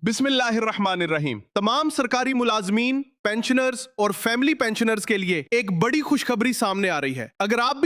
बिस्मिल्लाहिर्रहमानिर्रहीम। तमाम सरकारी मुलाजमीन, पेंशनर्स और फैमिली पेंशनर्स के लिए एक बड़ी खुशखबरी सामने आ रही है। अगर आप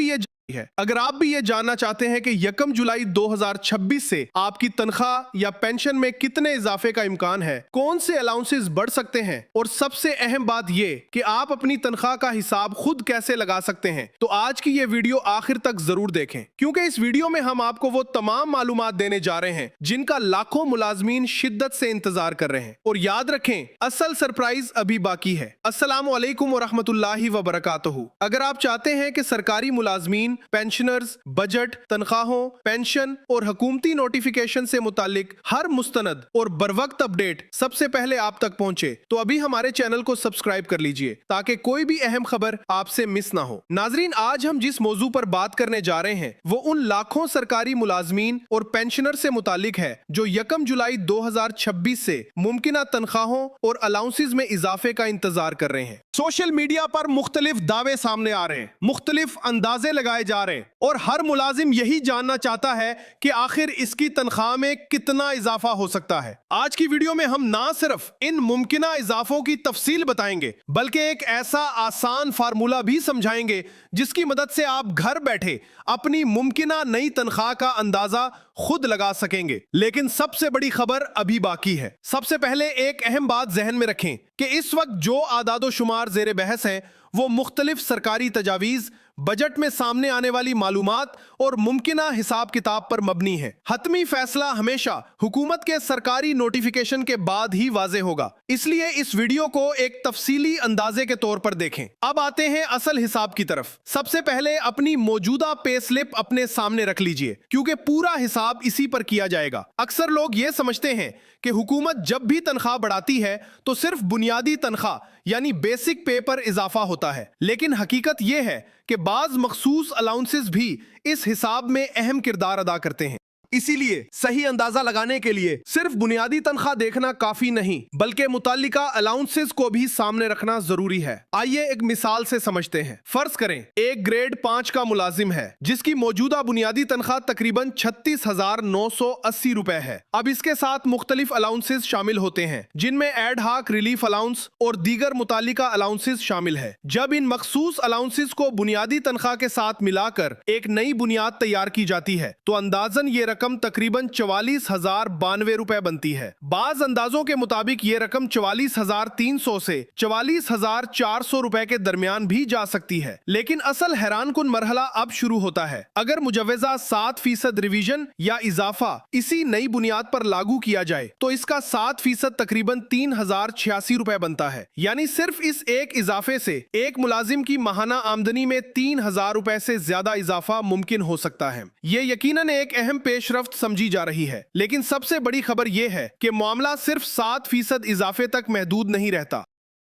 भी ये जानना चाहते हैं कि 1 जुलाई 2026 से आपकी तनख्वाह या पेंशन में कितने इजाफे का इम्कान है, कौन से अलाउंसेस बढ़ सकते हैं और सबसे अहम बात ये कि आप अपनी तनख्वाह का हिसाब खुद कैसे लगा सकते हैं, तो आज की ये वीडियो आखिर तक जरूर देखें, क्योंकि इस वीडियो में हम आपको वो तमाम मालूमात देने जा रहे हैं जिनका लाखों मुलाजमीन शिद्दत से इंतजार कर रहे हैं। और याद रखें, असल सरप्राइज अभी बाकी है। अस्सलामु अलैकुम व रहमतुल्लाहि व बरकातहू। अगर आप चाहते हैं कि सरकारी मुलाजमीन, पेंशनर्स, बजट, तनख्वाहों, पेंशन और हुकूमती नोटिफिकेशन से मुतालिक हर मुस्तनद और बरवक्त अपडेट सबसे पहले आप तक पहुंचे, तो अभी हमारे चैनल को सब्सक्राइब कर लीजिए ताकि कोई भी अहम खबर आपसे मिस ना हो। नाजरीन, आज हम जिस मौजू पर बात करने जा रहे हैं वो उन लाखों सरकारी मुलाजमीन और पेंशनर से मुतालिक है जो 1 जुलाई 2026 से मुमकिना तनख्वाहों और अलाउंसेस में इजाफे का इंतजार कर रहे हैं। सोशल मीडिया पर मुख्तलिफ दावे सामने आ रहे हैं, मुख्तलिफ अंदाजे लगाए जा रहे हैं और हर मुलाजिम यही जानना चाहता है कि आखिर इसकी तनख्वाह में कितना इजाफा हो सकता है। आज की वीडियो में हम ना सिर्फ इन मुमकिना इजाफों की तफसील बताएंगे, बल्कि एक ऐसा आसान फार्मूला भी समझाएंगे जिसकी मदद से आप घर बैठे अपनी मुमकिना नई तनख्वाह का अंदाजा खुद लगा सकेंगे। लेकिन सबसे बड़ी खबर अभी बाकी है। सबसे पहले एक अहम बात जहन में रखें कि इस वक्त जो आदादो शुमार जेर बहस हैं वो मुख्तलिफ सरकारी तजावीज़, बजट में सामने आने वाली मालूमात और मुमकिना हिसाब किताब पर मबनी है। हतमी फैसला हमेशा हुकूमत के सरकारी नोटिफिकेशन के बाद ही वाजे होगा, इसलिए इस वीडियो को एक तफसीली अंदाजे के तौर पर देखें। अब आते हैं असल हिसाब की तरफ। सबसे पहले अपनी मौजूदा पे स्लिप अपने सामने रख लीजिए, क्योंकि पूरा हिसाब इसी पर किया जाएगा। अक्सर लोग ये समझते हैं कि हुकूमत जब भी तनख्वाह बढ़ाती है तो सिर्फ बुनियादी तनख्वाह यानी बेसिक पे पर इजाफा होता है, लेकिन हकीकत यह है कि बाज मखसूस अलाउंसेस भी इस हिसाब में अहम किरदार अदा करते हैं। इसीलिए सही अंदाजा लगाने के लिए सिर्फ बुनियादी तनख्वाह देखना काफी नहीं, बल्कि मुतालिका अलाउंसेस को भी सामने रखना जरूरी है। आइए एक मिसाल से समझते हैं। फर्ज करें एक ग्रेड 5 का मुलाजिम है जिसकी मौजूदा बुनियादी तनख्वाह तकरीबन 36,980 रुपए है। अब इसके साथ मुख्तलिफ अलाउंसेस शामिल होते हैं, जिनमें एड हाक रिलीफ अलाउंस और दीगर मुतालिका अलाउंसेस शामिल है। जब इन मखसूस अलाउंसेस को बुनियादी तनख्वाह के साथ मिलाकर एक नई बुनियाद तैयार की जाती है तो अंदाजन ये रकम तकरीबन 44,092 रुपए बनती है। बाज अंदाजों के मुताबिक ये रकम 44,300 से 44,400 रुपए के दरमियान भी जा सकती है। लेकिन असल हैरानकुन मरहला अब शुरू होता है। अगर मुजव्वजा 7% रिवीजन या इजाफा इसी नई बुनियाद पर लागू किया जाए तो इसका 7% तकरीबन 3,086 रुपए बनता है। यानी सिर्फ इस एक इजाफे से एक मुलाजिम की माहाना आमदनी में 3,000 रुपए से ज्यादा इजाफा मुमकिन हो सकता है। ये यकीनन एक अहम पेशरफ्त समझी जा रही है, लेकिन सबसे बड़ी खबर यह है कि मामला सिर्फ 7% इजाफे तक महदूद नहीं रहता।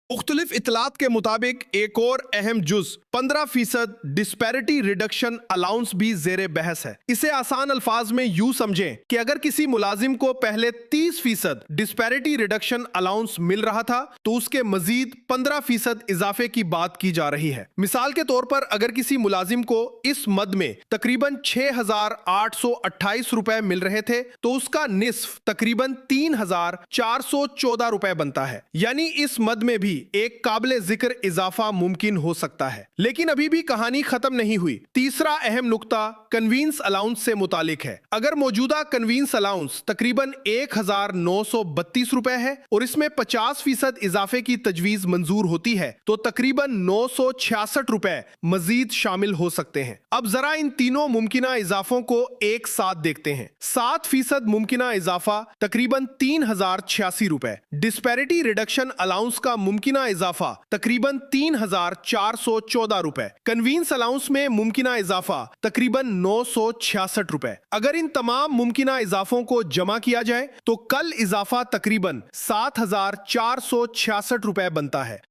मुख्तलिफ इतलात के मुताबिक एक और अहम जुज 15% डिस्पैरिटी रिडक्शन अलाउंस भी जेरे बहस है। इसे आसान अल्फाज में यूं समझें कि अगर किसी मुलाजिम को पहले 30% डिस्पैरिटी रिडक्शन अलाउंस मिल रहा था तो उसके मजीद 15% इजाफे की बात की जा रही है। मिसाल के तौर पर अगर किसी मुलाजिम को इस मद में तकरीबन 6,828 रुपए मिल रहे थे तो उसका निस्फ तकरीबन 3,414 रुपए बनता है। यानी इस मद में भी एक काबिले जिक्र इजाफा मुमकिन हो सकता है। लेकिन अभी भी कहानी खत्म नहीं हुई। तीसरा अहम नुक्ता कन्वींस अलाउंस से मुतालिक है। अगर मौजूदा कन्वींस अलाउंस तकरीबन 1,932 रुपए है और इसमें 50% इजाफे की तजवीज मंजूर होती है तो तकरीबन 966 रुपए मजीद शामिल हो सकते हैं। अब जरा इन तीनों मुमकिना इजाफों को एक साथ देखते हैं। 7% मुमकिना इजाफा तकरीबन 3,086 रुपए, डिस्पैरिटी रिडक्शन अलाउंस का मुमकिना इजाफा तकरीबन 3,414 रुपए, कन्वींस अलाउंस में मुमकिना इजाफा तकरीबन 966 रुपए। अगर इन तमाम मुमकिना इजाफों को जमा किया जाए तो कल इजाफा तकरीबन 7,466 रुपए बनता है।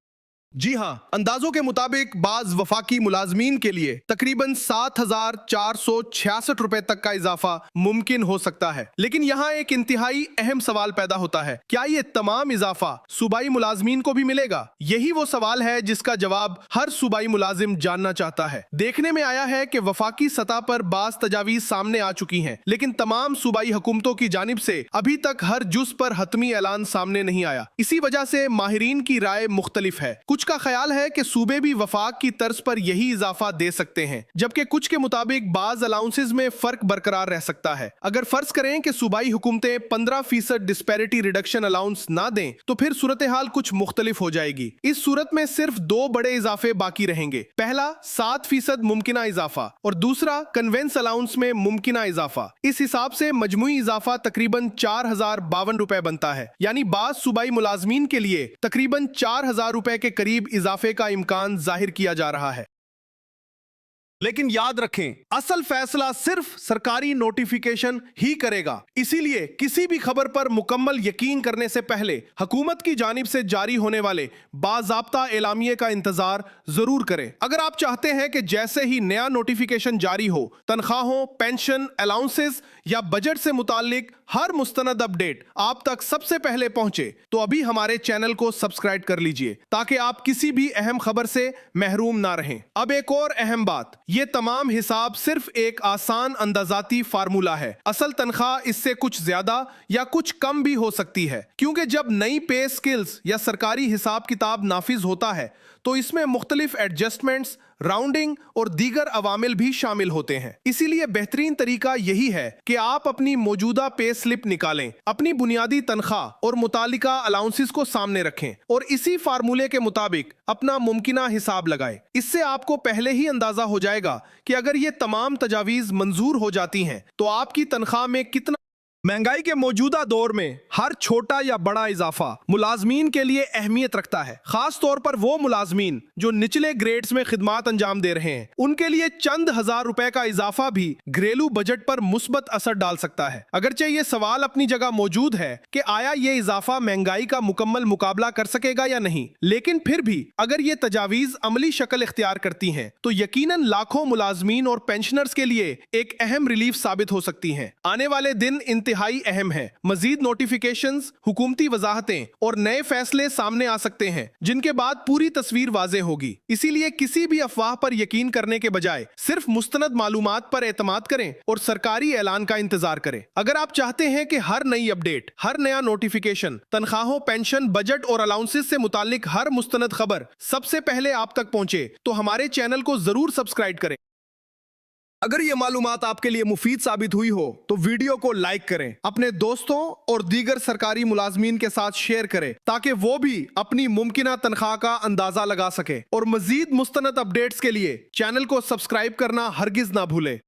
जी हाँ, अंदाजों के मुताबिक बाज वफाकी मुलाजमीन के लिए तकरीबन 7,466 रुपए तक का इजाफा मुमकिन हो सकता है। लेकिन यहाँ एक इंतहाई अहम सवाल पैदा होता है, क्या ये तमाम इजाफा सूबाई मुलाजमीन को भी मिलेगा? यही वो सवाल है जिसका जवाब हर सूबाई मुलाजिम जानना चाहता है। देखने में आया है कि वफाकी सतह पर बाज तजावीज सामने आ चुकी हैं, लेकिन तमाम सूबाई हुकूमतों की जानिब से अभी तक हर जुज पर हतमी ऐलान सामने नहीं आया। इसी वजह से माहिरीन की राय मुख्तलिफ है। कुछ का ख्याल है कि सूबे भी वफाक की तर्ज पर यही इजाफा दे सकते हैं, जबकि कुछ के मुताबिक बाज अलाउंसेस में फर्क बरकरार रह सकता है। अगर फर्ज करें कि सूबाई हुकूमतें 15% डिस्पैरिटी रिडक्शन अलाउंस ना दें तो फिर सूरत हाल कुछ मुख्तलिफ हो जाएगी। इस सूरत में सिर्फ दो बड़े इजाफे बाकी रहेंगे। पहला 7% मुमकिना इजाफा और दूसरा कन्वेंस अलाउंस में मुमकिना इजाफा। इस हिसाब से मजमुई इजाफा तकरीबन 4,052 रुपए बनता है, यानी बाज सूबाई मुलाजमीन के लिए तकरीबन 4,000 रुपए के करीब इजाफे का इम्कान जाहिर किया जा रहा है। लेकिन याद रखें, असल फैसला सिर्फ सरकारी नोटिफिकेशन ही करेगा। इसीलिए किसी भी खबर पर मुकम्मल यकीन करने से पहले हुकूमत की जानिब से जारी होने वाले बाज़ाब्ता एलामिये का इंतजार जरूर करें। अगर आप चाहते हैं कि जैसे ही नया नोटिफिकेशन जारी हो, तनख्वाहों, पेंशन, अलाउंसेस या बजट से मुताल्लिक हर मुस्तनद अपडेट आप तक सबसे पहले पहुंचे, तो अभी हमारे चैनल को सब्सक्राइब कर लीजिए ताकि आप किसी भी अहम खबर से महरूम ना रहें। अब एक और अहम बात, ये तमाम हिसाब सिर्फ एक आसान अंदाजाती फार्मूला है। असल तनख्वाह इससे कुछ ज्यादा या कुछ कम भी हो सकती है, क्योंकि जब नई पे स्किल्स या सरकारी हिसाब किताब नाफिज होता है तो इसमें मुख्तलिफ एडजस्टमेंट्स, राउंडिंग और दीगर अवामिल भी शामिल होते हैं। इसीलिए बेहतरीन तरीका यही है कि आप अपनी मौजूदा पे स्लिप निकालें, अपनी बुनियादी तनख्वाह और मुतालिका अलाउंसेस को सामने रखें और इसी फार्मूले के मुताबिक अपना मुमकिना हिसाब लगाएं। इससे आपको पहले ही अंदाजा हो जाएगा कि अगर ये तमाम तजावीज मंजूर हो जाती हैं तो आपकी तनख्वाह में कितना। महंगाई के मौजूदा दौर में हर छोटा या बड़ा इजाफा मुलाजमीन के लिए अहमियत रखता है, खास तौर पर वो मुलाजमीन जो निचले ग्रेड्स में खिदमात अंजाम दे रहे हैं। उनके लिए चंद हजार रुपए का इजाफा भी घरेलू बजट पर मुस्बत असर डाल सकता है। अगरचे ये सवाल अपनी जगह मौजूद है कि आया ये इजाफा महंगाई का मुकम्मल मुकाबला कर सकेगा या नहीं, लेकिन फिर भी अगर ये तजावीज अमली शक्ल इख्तियार करती हैं तो यकीनन लाखों मुलाजमीन और पेंशनर्स के लिए एक अहम रिलीफ साबित हो सकती हैं। आने वाले दिन इंतहाई अहम है। मजीद नोटिफिकेशंस, हुकूमती वजाहतें और नए फैसले सामने आ सकते हैं, जिनके बाद पूरी तस्वीर वाज़ेह होगी। इसीलिए किसी भी अफवाह पर यकीन करने के बजाय सिर्फ मुस्तनद मालूमात पर एतमाद करें और सरकारी ऐलान का इंतजार करें। अगर आप चाहते हैं कि हर नई अपडेट, हर नया नोटिफिकेशन, तनख्वाहों, पेंशन, बजट और अलाउंसेस से मुतालिक हर मुस्तनद खबर सबसे पहले आप तक पहुंचे, तो हमारे चैनल को जरूर सब्सक्राइब करें। अगर ये मालूमात आपके लिए मुफीद साबित हुई हो तो वीडियो को लाइक करें, अपने दोस्तों और दीगर सरकारी मुलाजमीन के साथ शेयर करें ताकि वो भी अपनी मुमकिना तनख्वाह का अंदाजा लगा सके। और मजीद मुस्तनद अपडेट्स के लिए चैनल को सब्सक्राइब करना हरगिज ना भूलें।